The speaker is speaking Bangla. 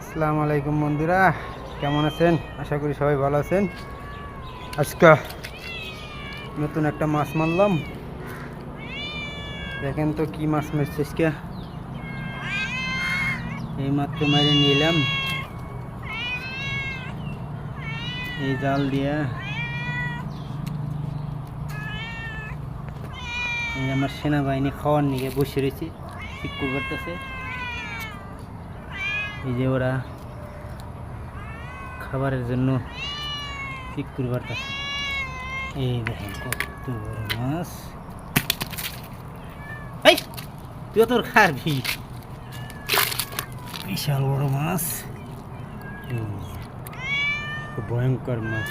আসসালামু আলাইকুম বন্ধুরা, কেমন আছেন? আশা করি সবাই ভালো আছেন। আজকে নতুন একটা মাছ মারলাম। দেখেন তো কি মাছ মারছে আজকে। এই মাত্র মারে নিলাম এই জাল দিয়া। এই আমার সেনাবাহিনী খাওয়ার নিয়ে বসে রয়েছে, চিক্কু করতেছে। এই যে ওরা খাবারের জন্য চিক্কুর করতেছে। এই দেখেন কত বড় মাছ। এই তুই তোর খাবি, বিশাল বড় মাছ, খুব ভয়ঙ্কর মাছ।